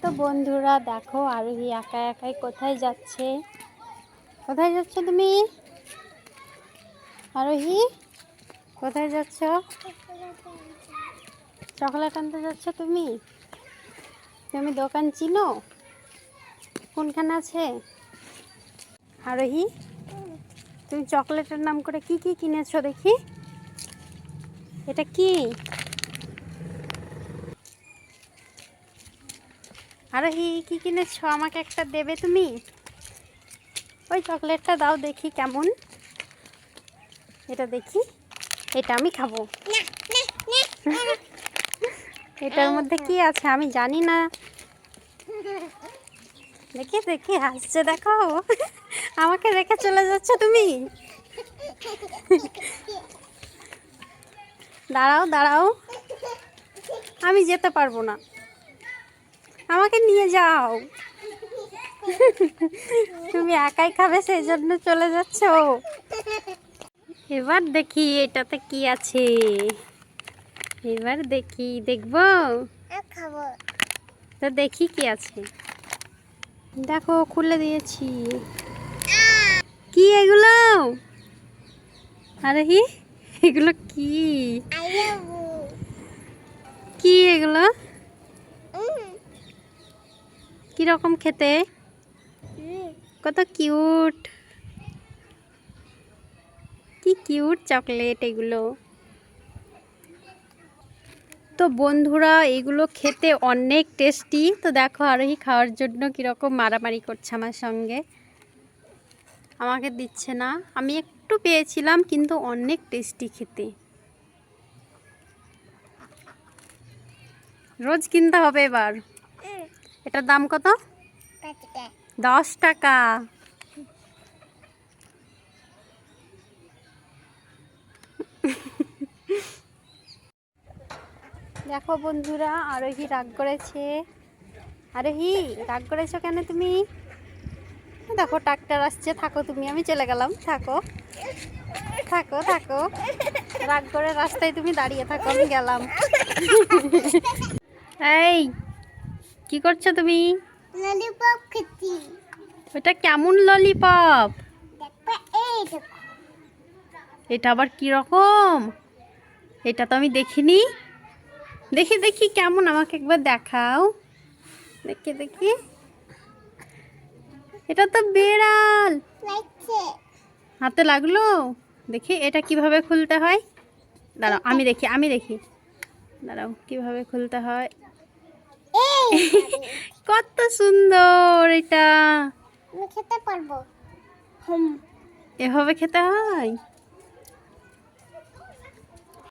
তো বন্ধুরা দেখো আরোহী একা একাই কোথায় যাচ্ছে। কোথায় যাচ্ছ তুমি আরোহী? কোথায় যাচ্ছ? চকলেট আনতে যাচ্ছ তুমি? তুমি দোকান চিনো? কোনখানে আছে আরোহী? তুমি চকলেটের নাম করে কি কি কিনেছো দেখি? এটা কি আরোহী? কি কিনেছো? আমাকে একটা দেবে তুমি? ওই চকলেটটা দাও দেখি কেমন। এটা দেখি, এটা আমি খাবো। এটার মধ্যে কি আছে আমি জানি না। দেখি দেখি হাসছে দেখো। আমাকে রেখে চলে যাচ্ছ তুমি? দাঁড়াও দাঁড়াও, আমি যেতে পারবো না, আমাকে নিয়ে যাও। তুমি একাই খাবে সেই জন্য চলে যাচ্ছ। এবার দেখি এটাতে কি আছে, এবার দেখি, দেখবো তো দেখি কি আছে। দেখো খুলে দিয়েছি। কি এগুলো আরোহী? এগুলো কি কি এগুলো? কিরকম খেতে? কত কিউট, কি কিউট চকলেট এগুলো। তো বন্ধুরা এগুলো খেতে অনেক টেস্টি। তো দেখো আরোহী খাওয়ার জন্য কীরকম মারামারি করছে আমার সঙ্গে, আমাকে দিচ্ছে না। আমি একটু পেয়েছিলাম কিন্তু অনেক টেস্টি খেতে। রোজ কিনতে হবে এবার। এটার দাম কত? 10 টাকা। দেখো বন্ধুরা আরোহী রাগ করেছে। আরোহী রাগ করেছো কেন তুমি? দেখো ট্রাক্টর আসছে, থাকো তুমি, আমি চলে গেলাম। থাকো থাকো থাকো, রাগ করে রাস্তায় তুমি দাঁড়িয়ে থাকো, আমি গেলাম। এই কি করছো তুমি? ললিপপ খাচ্ছি। ওটা কেমন ললিপপ? দেখো এই দেখো। এটা আবার কি রকম? এটা তো আমি দেখিনি। দেখি দেখি কেমন, আমাকে একবার দেখাও। দেখি দেখি, এটা তো বিড়াল। লাগছে। হাতে লাগলো? দেখি এটা কিভাবে খুলতে হয়। দাঁড়াও আমি দেখি, আমি দেখি, দাঁড়াও কিভাবে খুলতে হয়। এই কত সুন্দর এটা। আমি খেতে পারবো। এভাবে খেতে হয়।